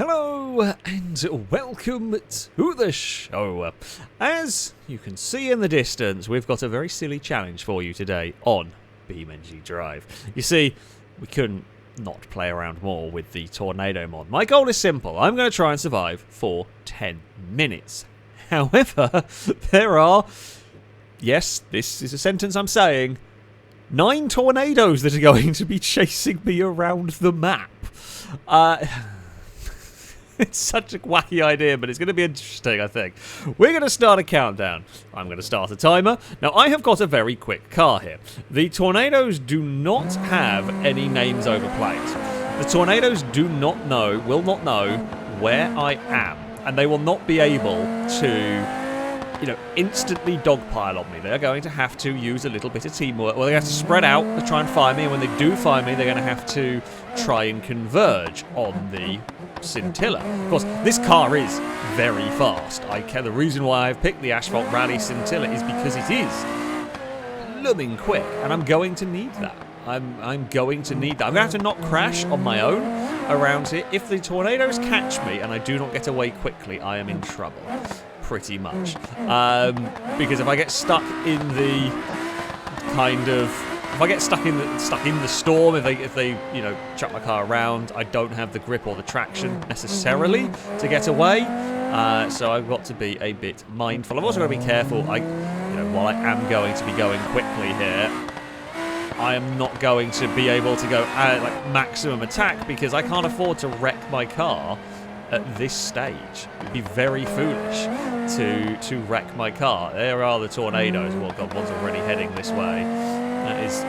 Hello and welcome to the show. As you can see in the distance, we've got a very silly challenge for you today on BeamNG Drive. You see, we couldn't not play around more with the tornado mod. My goal is simple. I'm going to try and survive for 10 minutes. However, there are, yes, this is a sentence I'm saying, 9 tornadoes that are going to be chasing me around the map. It's such a wacky idea, but it's going to be interesting, I think. We're going to start a countdown. I'm going to start a timer. Now, I have got a very quick car here. The tornadoes do not have any names over plates. The tornadoes will not know where I am, and they will not be able to, instantly dogpile on me. They're going to have to use a little bit of teamwork. Well, they have to spread out to try and find me, and when they do find me, they're going to have to try and converge on the Scintilla. Of course, this car is very fast. The reason why I've picked the Asphalt Rally Scintilla is because it is blooming quick, and I'm going to need that. I'm going to need that. I'm going to have to not crash on my own around here. If the tornadoes catch me and I do not get away quickly, I am in trouble. Pretty much. Because if I get stuck in the if I get stuck in the storm, if they chuck my car around, I don't have the grip or the traction necessarily to get away. So I've got to be a bit mindful. I've also got to be careful. While I am going to be going quickly here, I am not going to be able to go at maximum attack because I can't afford to wreck my car at this stage. It'd be very foolish to wreck my car. There are the tornadoes. Well, God, one's already heading this way. That is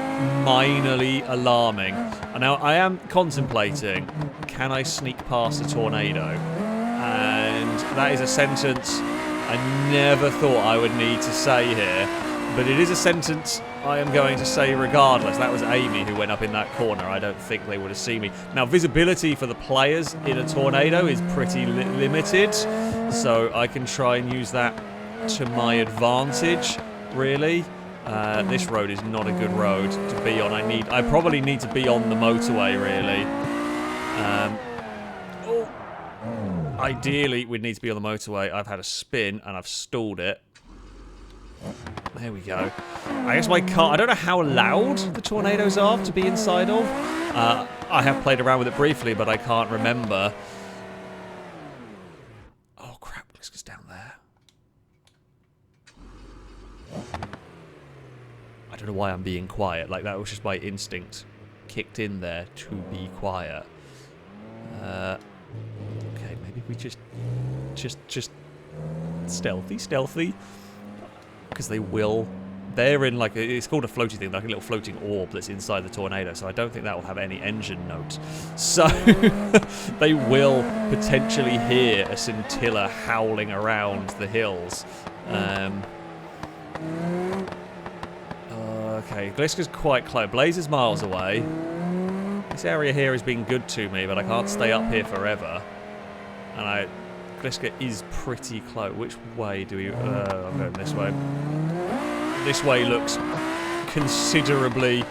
minorly alarming. And now I am contemplating, can I sneak past a tornado? And that is a sentence I never thought I would need to say here. But it is a sentence I am going to say regardless. That was Amy who went up in that corner. I don't think they would have seen me. Now, visibility for the players in a tornado is pretty limited, so I can try and use that to my advantage, really. This road is not a good road to be on. I probably need to be on the motorway, really. Ideally, we'd need to be on the motorway. I've had a spin, and I've stalled it. There we go. I guess my car... I don't know how loud the tornadoes are to be inside of. I have played around with it briefly, but I can't remember. Oh, crap. Let's go down there. I don't know why I'm being quiet. That was just my instinct kicked in there to be quiet. Okay, maybe we just stealthy. Because they're in it's called a floating thing, like a little floating orb that's inside the tornado, so I don't think that will have any engine note. So, they will potentially hear a scintilla howling around the hills. Okay, Gliska's quite close. Blaze is miles away. This area here has been good to me, but I can't stay up here forever. And Gliska is pretty close. Which way do we... I'm going this way. This way looks considerably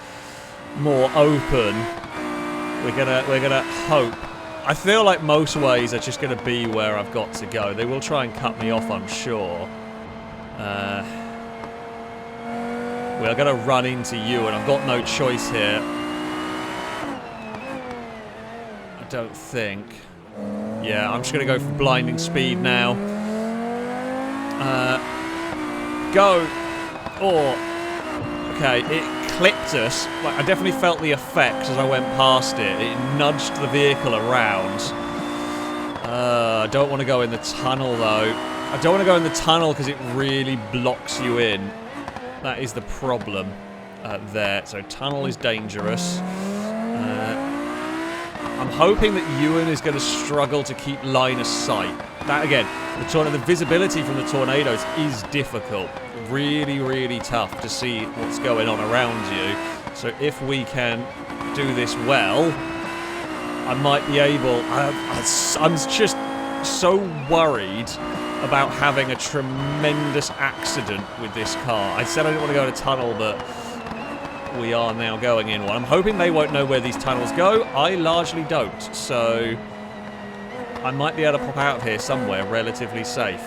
more open. We're gonna hope. I feel like most ways are just gonna be where I've got to go. They will try and cut me off, I'm sure. We're gonna run into you, and I've got no choice here. I don't think. Yeah, I'm just going to go for blinding speed now. Go. Okay, it clipped us. I definitely felt the effect as I went past it. It nudged the vehicle around. I don't want to go in the tunnel, though. I don't want to go in the tunnel because it really blocks you in. That is the problem there. So tunnel is dangerous. I'm hoping that Ewan is going to struggle to keep line of sight. That, again, the visibility from the tornadoes is difficult. Really, really tough to see what's going on around you. So if we can do this well, I might be able... I'm just so worried about having a tremendous accident with this car. I said I didn't want to go in a tunnel, but... we are now going in one. I'm hoping they won't know where these tunnels go. I largely don't, so I might be able to pop out of here somewhere relatively safe.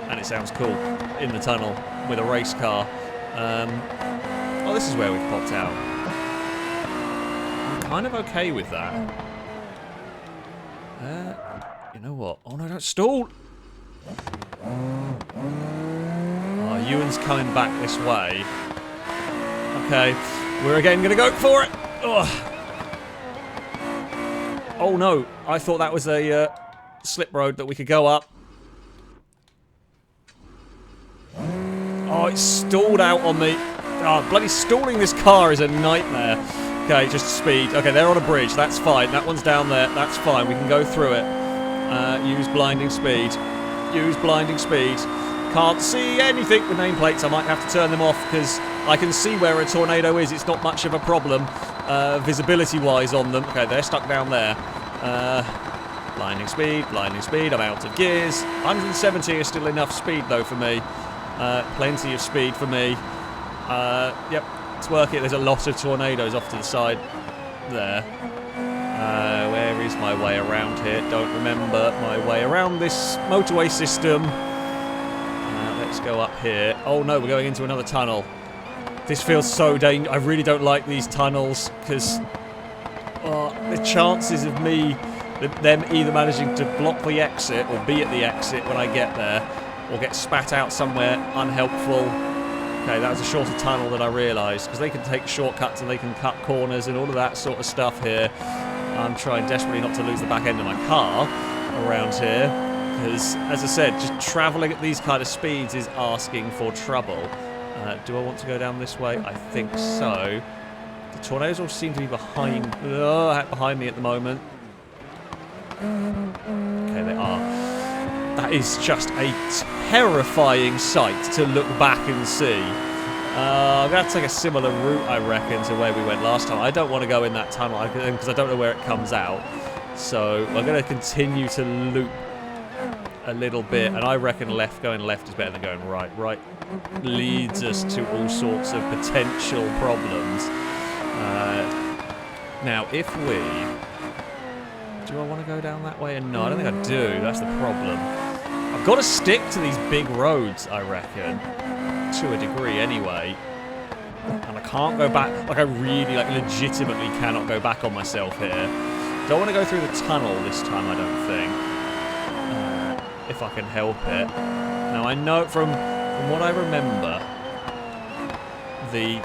And it sounds cool. In the tunnel with a race car. Oh, this is where we've popped out. I'm kind of okay with that. You know what? Oh no, don't stall! Oh, Ewan's coming back this way. Okay, we're again going to go for it! Ugh. Oh no, I thought that was a slip road that we could go up. Oh, it's stalled out on me. Oh, bloody stalling this car is a nightmare. Okay, just speed. Okay, they're on a bridge. That's fine. That one's down there. That's fine. We can go through it. Use blinding speed. Use blinding speed. Can't see anything with nameplates. I might have to turn them off because I can see where a tornado is. It's not much of a problem visibility-wise on them. Okay, they're stuck down there. Blinding speed. Blinding speed. I'm out of gears. 170 is still enough speed, though, for me. Plenty of speed for me. Yep, it's working. There's a lot of tornadoes off to the side there. Where is my way around here? Don't remember my way around this motorway system. Let's go up here. Oh no, we're going into another tunnel. This feels so dangerous. I really don't like these tunnels because the chances of them either managing to block the exit or be at the exit when I get there, or get spat out somewhere unhelpful. Okay, that was a shorter tunnel than I realised, because they can take shortcuts and they can cut corners and all of that sort of stuff here. I'm trying desperately not to lose the back end of my car around here, because, as I said, just travelling at these kind of speeds is asking for trouble. Do I want to go down this way? I think so. The tornadoes all seem to be behind me at the moment. Okay, they are. That is just a terrifying sight to look back and see. I'm going to take a similar route, I reckon, to where we went last time. I don't want to go in that tunnel because I don't know where it comes out. So I'm going to continue to loop a little bit. And I reckon going left is better than going right. Right leads us to all sorts of potential problems. Now, if we... Do I want to go down that way? No, I don't think I do. That's the problem. I've got to stick to these big roads, I reckon. To a degree, anyway. And I can't go back. Like, I really, legitimately cannot go back on myself here. Don't want to go through the tunnel this time, I don't think. If I can help it. Now, I know from what I remember, the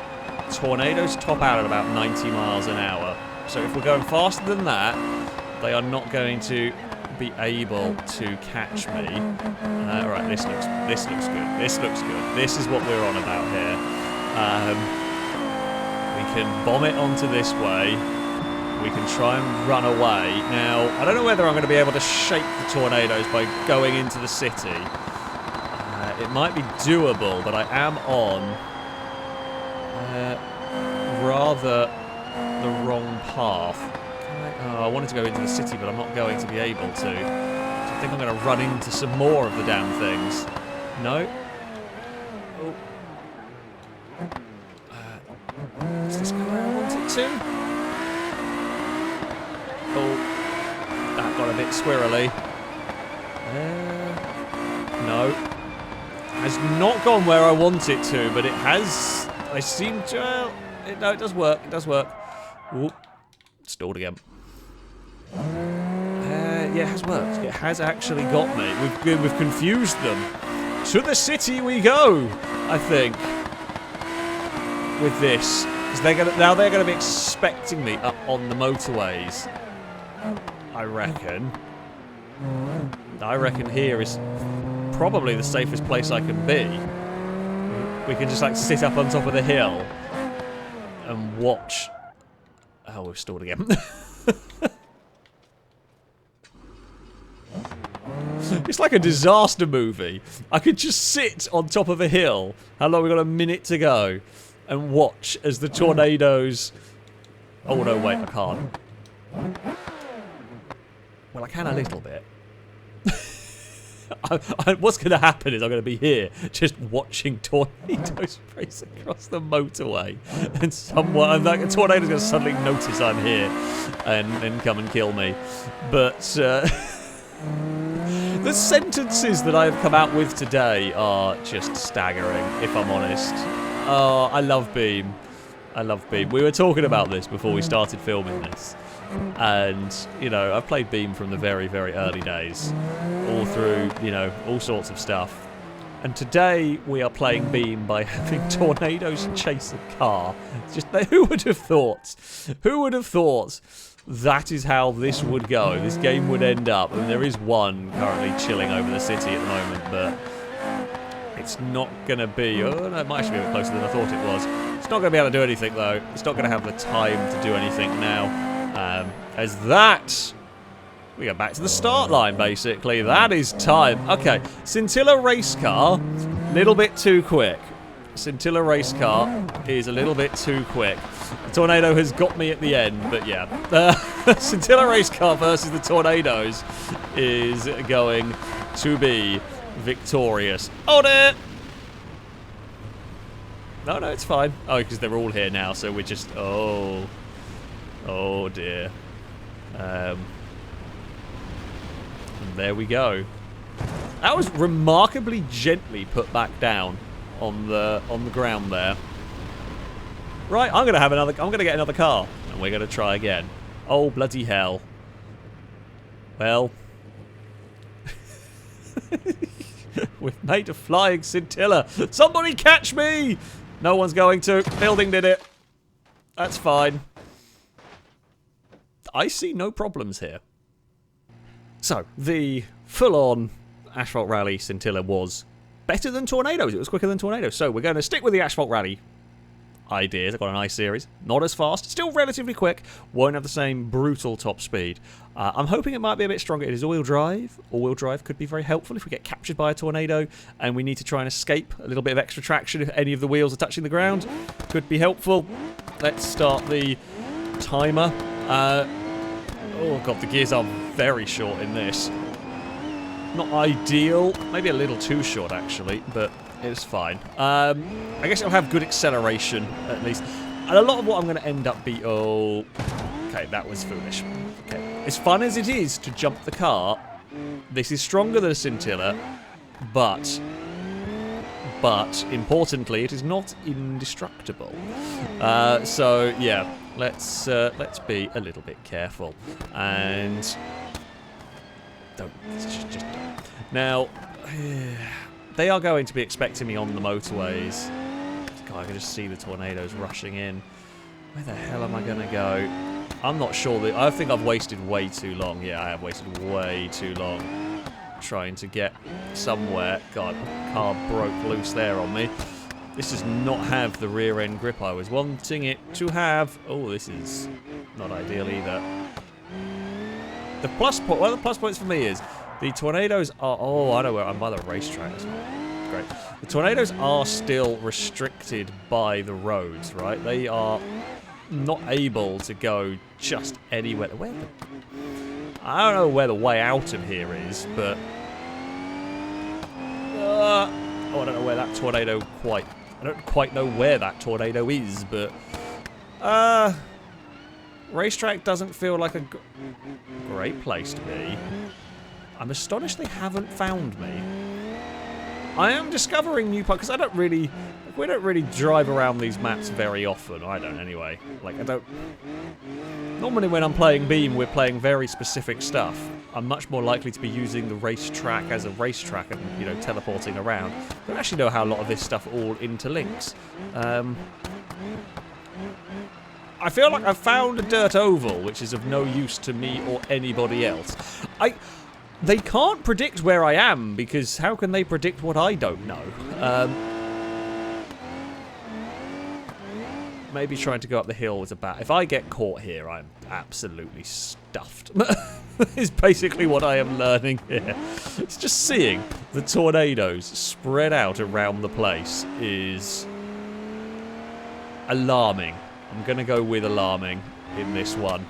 tornadoes top out at about 90 miles an hour. So if we're going faster than that, they are not going to be able to catch me. Right, this looks good. This looks good. This is what we're on about here. We can bomb it onto this way. We can try and run away. Now, I don't know whether I'm going to be able to shake the tornadoes by going into the city. It might be doable, but I am on rather the wrong path. I wanted to go into the city, but I'm not going to be able to. So I think I'm going to run into some more of the damn things. No? Oh. Is this going where I want it to? Oh. That got a bit squirrely. No. Has not gone where I want it to, but it has... I seem to... no, it does work. It does work. Ooh. Stalled again. Yeah, it has worked. It has actually got me. We've confused them. To the city we go, I think. With this, because now they're gonna be expecting me up on the motorways. I reckon. Here is probably the safest place I can be. We can just sit up on top of the hill and watch. Oh, we've stalled again. It's like a disaster movie. I could just sit on top of a hill. How long? We've got a minute to go. And watch as the tornadoes... Oh, no, wait, I can't. Well, I can a little bit. What's going to happen is I'm going to be here just watching tornadoes race across the motorway, and a tornado's going to suddenly notice I'm here and come and kill me. But The sentences that I have come out with today are just staggering, if I'm honest. Oh, I love Beam. I love Beam. We were talking about this before we started filming this. And, you know, I've played Beam from the very, very early days. All through, you know, all sorts of stuff. And today we are playing Beam by having tornadoes chase a car. Just, who would have thought? Who would have thought that is how this would go? This game would end up. I mean, there is one currently chilling over the city at the moment, but it's not going to be... Oh, no, it might actually be a bit closer than I thought it was. It's not going to be able to do anything, though. It's not going to have the time to do anything now. As that... We go back to the start line, basically. That is time. Okay, Scintilla race car, little bit too quick. Scintilla race car is a little bit too quick. The tornado has got me at the end, but yeah. Scintilla race car versus the tornadoes is going to be victorious. Oh, dear! No, it's fine. Oh, because they're all here now, so we're just... Oh. Oh, dear. And there we go. That was remarkably gently put back down on the ground there. Right, I'm gonna get another car, and we're gonna try again. Oh, bloody hell. Well. We've made a flying scintilla. Somebody catch me! No one's going to. Building did it. That's fine. I see no problems here. So, the full-on Asphalt Rally Scintilla was better than Tornadoes. It was quicker than Tornadoes. So, we're going to stick with the Asphalt Rally ideas. I've got an I-Series. Not as fast. Still relatively quick. Won't have the same brutal top speed. I'm hoping it might be a bit stronger. It is all-wheel drive. All-wheel drive could be very helpful if we get captured by a tornado and we need to try and escape. A little bit of extra traction if any of the wheels are touching the ground. Could be helpful. Let's start the timer. Oh god, the gears are very short in this. Not ideal. Maybe a little too short, actually, but it's fine. I guess it'll have good acceleration, at least. And a lot of what I'm going to end up be... Oh, okay, that was foolish. Okay. As fun as it is to jump the car, this is stronger than a Scintilla, but importantly, it is not indestructible. So yeah, let's be a little bit careful and just don't. Now, they are going to be expecting me on the motorways. God, I can just see the tornadoes rushing in. Where the hell am I going to go? I'm not sure. I think I've wasted way too long. Yeah, I have wasted way too long trying to get somewhere. God, car broke loose there on me. This does not have the rear end grip I was wanting it to have. Oh, this is not ideal either. The plus point, one of the plus points for me is the tornadoes are... Oh, I know where I'm by the racetrack. That's great. The tornadoes are still restricted by the roads, right? They are not able to go just anywhere. I don't know where the way out of here is, but... oh, I don't know where that tornado quite... I don't quite know where that tornado is, but... racetrack doesn't feel like a great place to be. I'm astonished they haven't found me. I am discovering new parts, because I don't really... We don't really drive around these maps very often. I don't, anyway. Like, I don't... Normally when I'm playing Beam, we're playing very specific stuff. I'm much more likely to be using the racetrack as a racetrack and, you know, teleporting around. I don't actually know how a lot of this stuff all interlinks. I feel like I've found a dirt oval, which is of no use to me or anybody else. They can't predict where I am, because how can they predict what I don't know? Maybe trying to go up the hill was about... If I get caught here, I'm absolutely stuffed. Is basically what I am learning here. It's just seeing the tornadoes spread out around the place is alarming. I'm going to go with alarming in this one.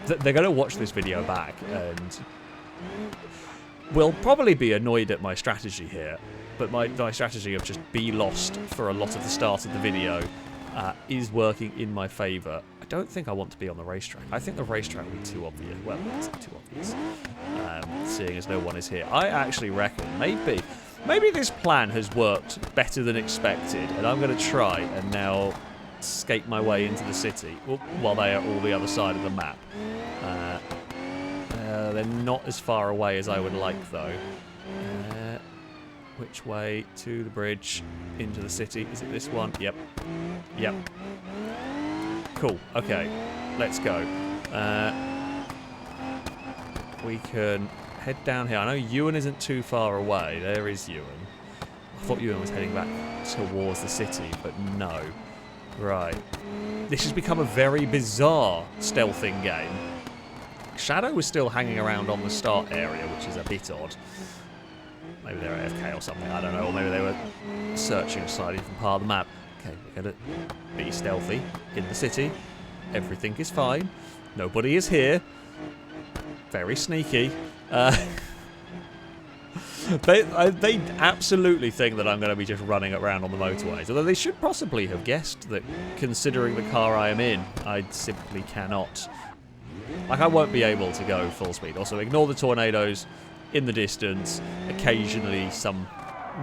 They're going to watch this video back and will probably be annoyed at my strategy here. But my strategy of just be lost for a lot of the start of the video is working in my favour. I don't think I want to be on the racetrack. I think the racetrack would be too obvious. Well, it's too obvious. Seeing as no one is here. I actually reckon maybe this plan has worked better than expected, and I'm going to try and now skate my way into the city while they are all the other side of the map. They're not as far away as I would like, though. Which way? To the bridge, into the city. Is it this one? Yep. Yep. Cool. Okay. Let's go. We can head down here. I know Ewan isn't too far away. There is Ewan. I thought Ewan was heading back towards the city, but no. Right. This has become a very bizarre stealthing game. Shadow was still hanging around on the start area, which is a bit odd. Maybe they were AFK or something, I don't know. Or maybe they were searching a slightly different part of the map. Okay, we're going to be stealthy in the city. Everything is fine. Nobody is here. Very sneaky. They absolutely think that I'm going to be just running around on the motorways. Although they should possibly have guessed that, considering the car I am in, I simply cannot. Like, I won't be able to go full speed. Also, ignore the tornadoes in the distance. Occasionally, some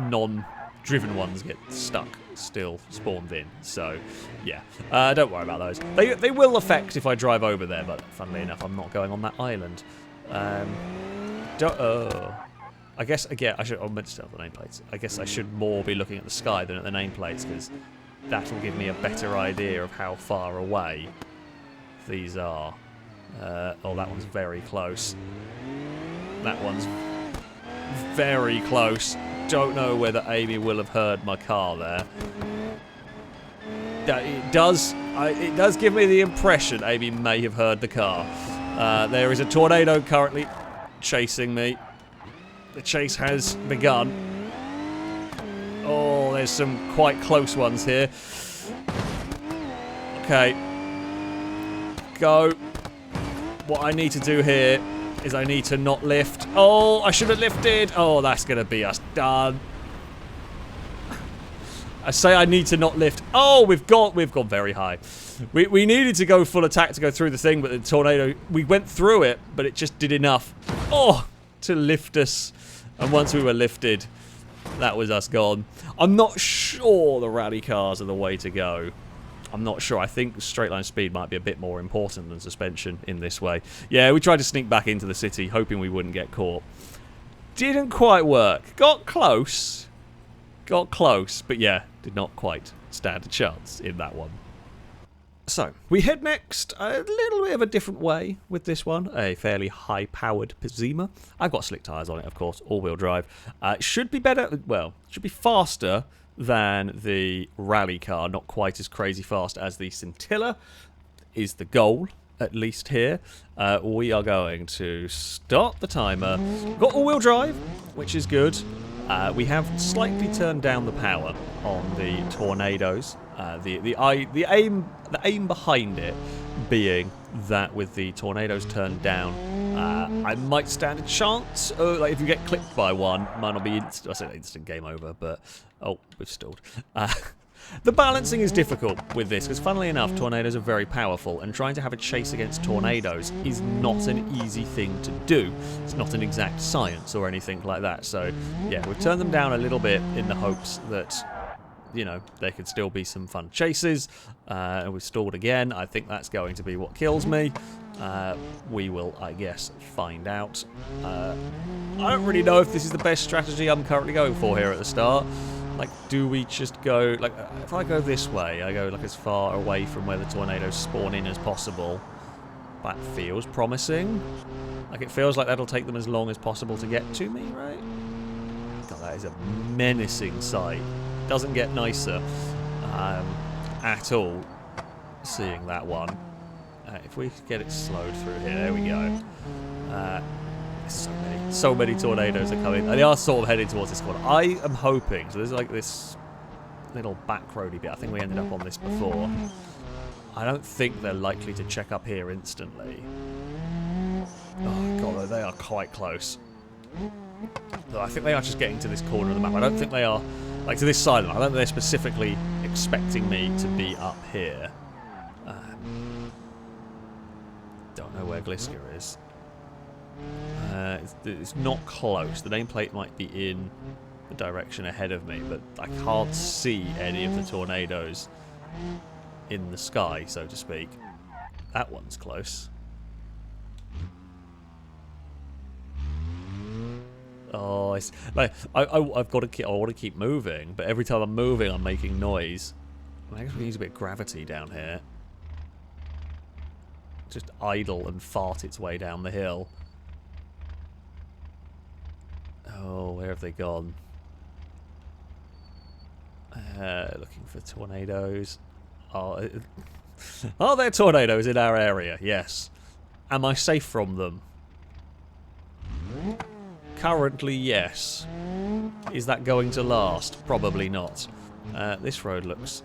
non-driven ones get stuck, still spawned in. So, yeah. Don't worry about those. They will affect if I drive over there, but funnily enough, I'm not going on that island. I guess, again, I meant to tell the nameplates. I guess I should more be looking at the sky than at the nameplates, because that'll give me a better idea of how far away these are. Oh, that one's very close. That one's very close. Don't know whether Amy will have heard my car there. It does give me the impression Amy may have heard the car. There is a tornado currently chasing me. The chase has begun. Oh, there's some quite close ones here. Okay. Go. What I need to do here is I need to not lift. Oh, I should have lifted. Oh, that's going to be us done. I say I need to not lift. Oh, we've gone very high. We needed to go full attack to go through the thing, but the tornado, we went through it, but it just did enough. Oh, to lift us. And once we were lifted, that was us gone. I'm not sure the rally cars are the way to go. I'm not sure. I think straight line speed might be a bit more important than suspension in this way. Yeah, we tried to sneak back into the city, hoping we wouldn't get caught. Didn't quite work. Got close. Got close, but yeah, did not quite stand a chance in that one. So, we head next a little bit of a different way with this one. A fairly high-powered Zima. I've got slick tyres on it, of course, all-wheel drive. Should be better, well, should be faster than the rally car. Not quite as crazy fast as the Scintilla is the goal, at least here. We are going to start the timer. Got all-wheel drive, which is good. We have slightly turned down the power on the tornadoes. The aim behind it being that with the tornadoes turned down, I might stand a chance. Like if you get clipped by one, might not be instant. I say instant game over, but oh, we've stalled. The balancing is difficult with this because, funnily enough, tornadoes are very powerful, and trying to have a chase against tornadoes is not an easy thing to do. It's not an exact science or anything like that. So, yeah, we've turned them down a little bit in the hopes that, you know, there could still be some fun chases. And we've stalled again. I think that's going to be what kills me. We will, I guess, find out. I don't really know if this is the best strategy I'm currently going for here at the start. Like, do we just go, like, if I go this way, I go, like, as far away from where the tornadoes spawn in as possible. That feels promising. Like, it feels like that'll take them as long as possible to get to me, right? God, that is a menacing sight. Doesn't get nicer at all, seeing that one. If we get it slowed through here, there we go. So many tornadoes are coming. They are sort of heading towards this corner. I am hoping, so there's like this little back roady bit. I think we ended up on this before. I don't think they're likely to check up here instantly. Oh god, they are quite close. I think they are just getting to this corner of the map. I don't think they are, like, to this side of the map. I don't think they're specifically expecting me to be up here. Don't know where Gliska is. It's not close. The nameplate might be in the direction ahead of me, but I can't see any of the tornadoes in the sky, so to speak. That one's close. Oh, it's like I've got to keep. I want to keep moving, but every time I'm moving, I'm making noise. I guess we use a bit of gravity down here. Just idle and fart its way down the hill. Oh, where have they gone? Looking for tornadoes. Oh, are there tornadoes in our area? Yes. Am I safe from them? Currently, yes. Is that going to last? Probably not. This road looks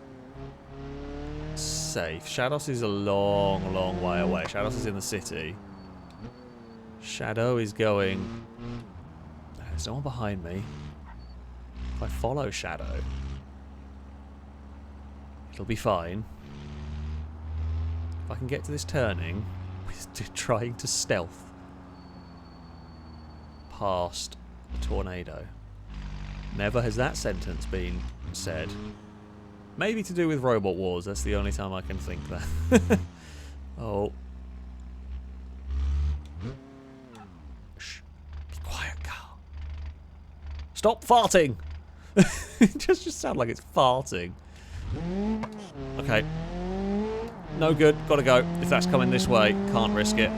safe. Shadows is a long, long way away. Shadows is in the city. Shadow is going... There's no one behind me. If I follow Shadow, it'll be fine. If I can get to this turning, with trying to stealth past a tornado. Never has that sentence been said. Maybe to do with Robot Wars, that's the only time I can think that. Oh. Shh. Be quiet, Carl. Stop farting! It just sounds like it's farting. Okay. No good, gotta go. If that's coming this way, can't risk it.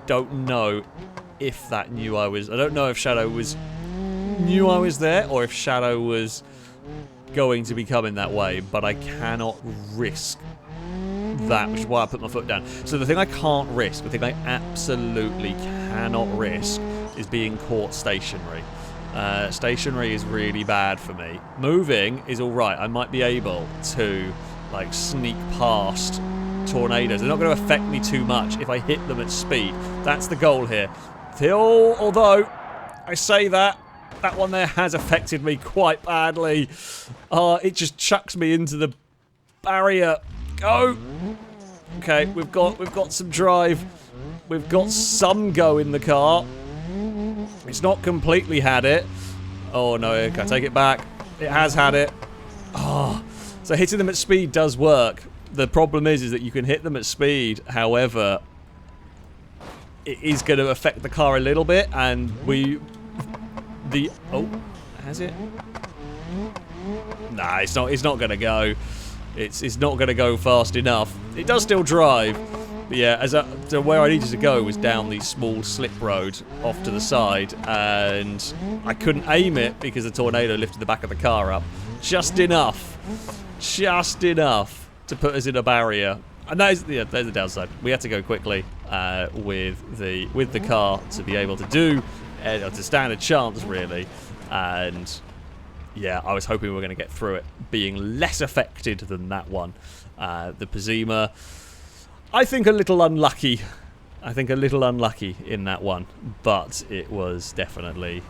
Don't know if that knew I was... I don't know if Shadow knew I was there, or if Shadow was going to be coming that way, but I cannot risk that, which is why I put my foot down. So the thing I can't risk, the thing I absolutely cannot risk, is being caught stationary. Stationary is really bad for me. Moving is alright. I might be able to like sneak past tornadoes. They're not going to affect me too much if I hit them at speed. That's the goal here. Although I say that, that one there has affected me quite badly. It just chucks me into the barrier. Go! Okay, we've got some drive. We've got some go in the car. It's not completely had it. Oh no, can I take it back? It has had it. Oh, so hitting them at speed does work. The problem is that you can hit them at speed, however, it is going to affect the car a little bit, and oh, has it? Nah, it's not going to go. It's not going to go fast enough. It does still drive. But yeah, so where I needed to go was down the small slip road off to the side, and I couldn't aim it because the tornado lifted the back of the car up just enough to put us in a barrier. And there's the downside. We had to go quickly with the car to be able to to stand a chance really, and yeah, I was hoping we were going to get through it being less affected than that one. The Pazima, I think a little unlucky. In that one, but it was definitely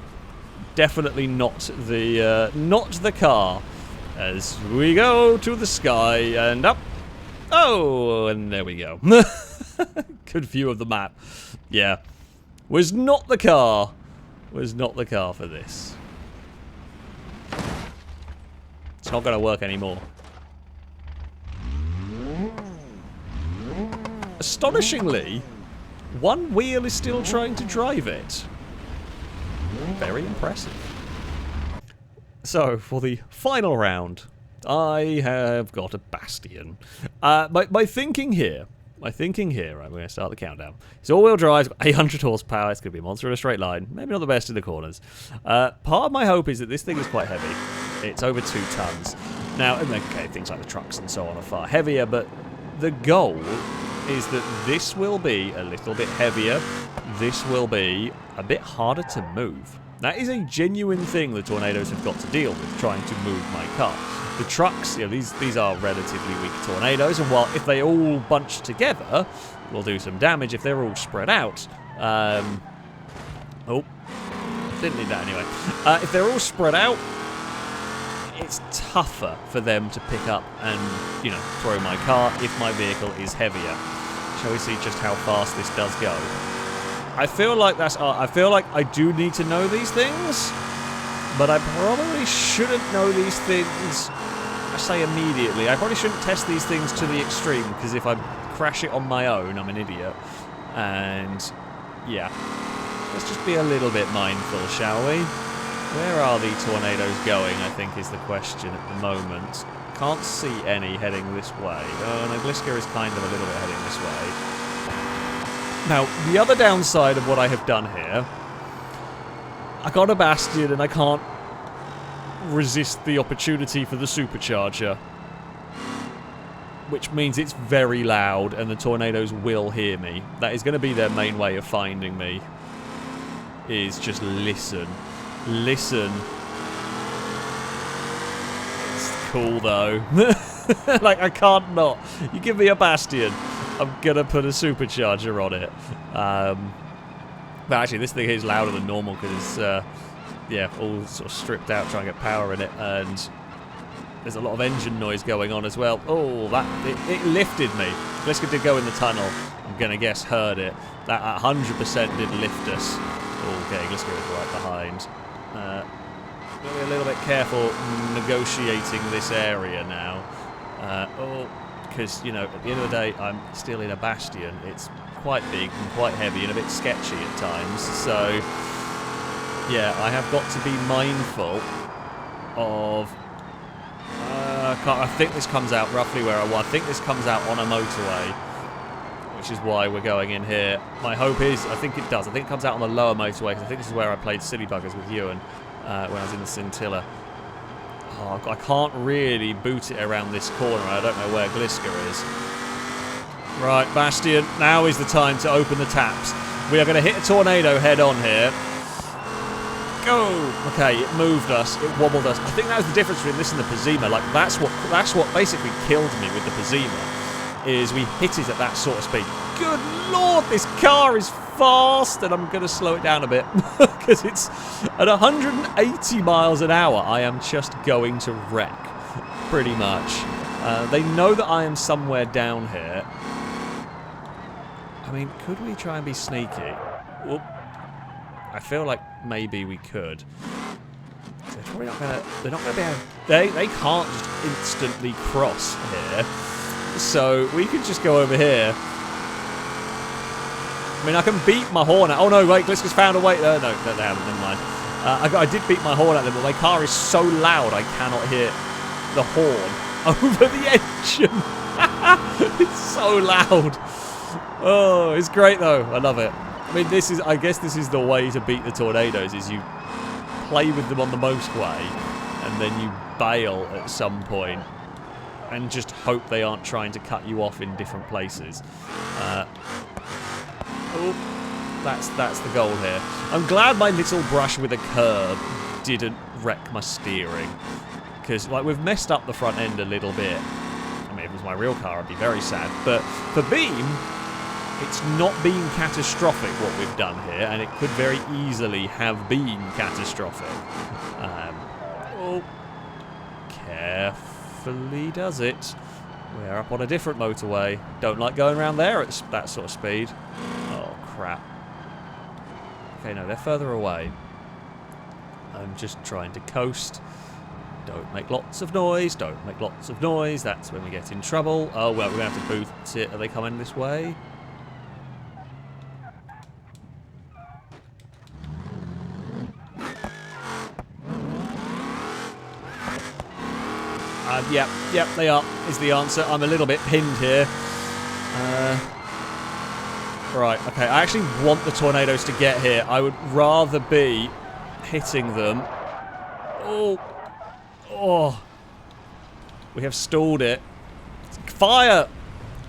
not the car. As we go to the sky and up. Oh, and there we go. Good view of the map. Yeah, was not the car for this. It's not going to work anymore. Astonishingly, one wheel is still trying to drive it. Very impressive. So, for the final round, I have got a Bastion. My thinking here, I'm going to start the countdown. It's all-wheel drive, it's got 800 horsepower, it's going to be a monster in a straight line, maybe not the best in the corners. Part of my hope is that this thing is quite heavy. It's over 2 tons. Now, okay, things like the trucks and so on are far heavier, but the goal is that this will be a little bit heavier, this will be a bit harder to move. That is a genuine thing the tornadoes have got to deal with, trying to move my car. The trucks, you know, these are relatively weak tornadoes, and while if they all bunch together, will do some damage. If they're all spread out, oh, didn't need that anyway. If they're all spread out, it's tougher for them to pick up and, you know, throw my car if my vehicle is heavier. Shall we see just how fast this does go? I feel like I do need to know these things, but I probably shouldn't know these things. I say immediately. I probably shouldn't test these things to the extreme, because if I crash it on my own, I'm an idiot. And yeah, let's just be a little bit mindful, shall we? Where are the tornadoes going, I think, is the question at the moment. Can't see any heading this way. Oh, no, Gliska is kind of a little bit heading this way. Now, the other downside of what I have done here, I got a Bastion and I can't resist the opportunity for the supercharger. Which means it's very loud and the tornadoes will hear me. That is going to be their main way of finding me. Is just listen. Listen. It's cool though. Like, I can't not. You give me a Bastion, I'm gonna put a supercharger on it. But actually, this thing is louder than normal because it's, yeah, all sort of stripped out trying to get power in it, and there's a lot of engine noise going on as well. Oh, it lifted me. Gliska did go in the tunnel. I'm gonna guess heard it. That 100% did lift us. Okay, Gliska is right behind. Gotta be a little bit careful negotiating this area now. Because, you know, at the end of the day, I'm still in a Bastion. It's quite big and quite heavy and a bit sketchy at times. So, yeah, I have got to be mindful of... I think this comes out roughly where I want. I think this comes out on a motorway, which is why we're going in here. My hope is, I think it does. I think it comes out on the lower motorway, because I think this is where I played Silly Buggers with Ewan when I was in the Scintilla. Oh, I can't really boot it around this corner. I don't know where Gliska is. Right, Bastion, now is the time to open the taps. We are going to hit a tornado head on here. Go! Okay, it moved us. It wobbled us. I think that was the difference between this and the Pazima. Like, that's what basically killed me with the Pazima, is we hit it at that sort of speed. Good lord, this car is fast, and I'm going to slow it down a bit because it's at 180 miles an hour. I am just going to wreck, pretty much. They know that I am somewhere down here. I mean, could we try and be sneaky? Whoop. I feel like maybe we could. They're probably not gonna. They're not gonna be able. They can't just instantly cross here. So we could just go over here. I mean, I can beat my horn at... Oh, no, wait, Gliska's found a way... no, they haven't, never mind. I did beat my horn at them, but my car is so loud I cannot hear the horn over the engine. It's so loud. Oh, it's great, though. I love it. I mean, I guess this is the way to beat the tornadoes, is you play with them on the most way, and then you bail at some point, and just hope they aren't trying to cut you off in different places. Oh, that's the goal here. I'm glad my little brush with a curb didn't wreck my steering, because like we've messed up the front end a little bit. I mean, if it was my real car, I'd be very sad. But for Beam, it's not been catastrophic what we've done here, and it could very easily have been catastrophic. Oh, carefully does it. We're up on a different motorway. Don't like going around there at that sort of speed. Oh, crap. Okay, no, they're further away. I'm just trying to coast. Don't make lots of noise. Don't make lots of noise. That's when we get in trouble. Oh, well, we're going to have to boot it. Are they coming this way? Yep, they are, is the answer. I'm a little bit pinned here. Right, okay, I actually want the tornadoes to get here. I would rather be hitting them. Oh. We have stalled it. Fire!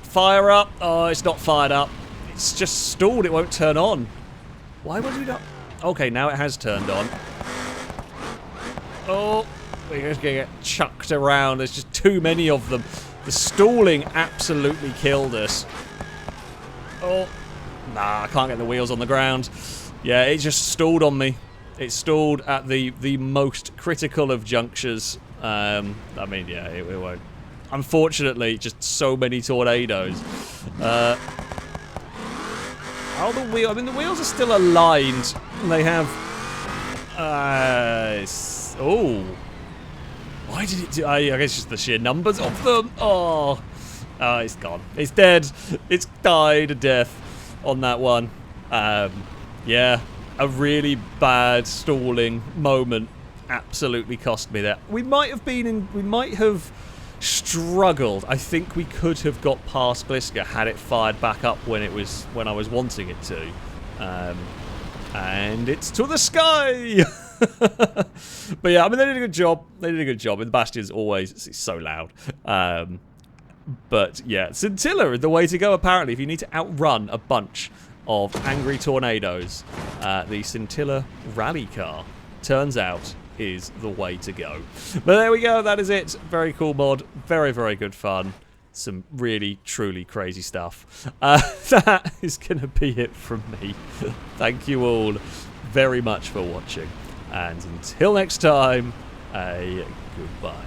Fire up. Oh, it's not fired up. It's just stalled, it won't turn on. Why would you not? Okay, now it has turned on. Oh. We're just going to get chucked around. There's just too many of them. The stalling absolutely killed us. Oh. Nah, I can't get the wheels on the ground. Yeah, it just stalled on me. It stalled at the most critical of junctures. I mean, yeah, it won't. Unfortunately, just so many tornadoes. Oh, the wheel. I mean, the wheels are still aligned. They have... oh. Why did it do... I guess just the sheer numbers of them. Oh. Oh, it's gone. It's dead. It's died a death on that one. Yeah. A really bad stalling moment absolutely cost me that. We might have struggled. I think we could have got past Gliska had it fired back up when I was wanting it to. And it's to the sky. But yeah, I mean, they did a good job. And the Bastion's always so loud. But yeah, Scintilla is the way to go, apparently, if you need to outrun a bunch of angry tornadoes. The Scintilla rally car, turns out, is the way to go. But there we go, that is it. Very cool mod, very, very good fun. Some really, truly crazy stuff. That is going to be it from me. Thank you all very much for watching. And until next time, a goodbye.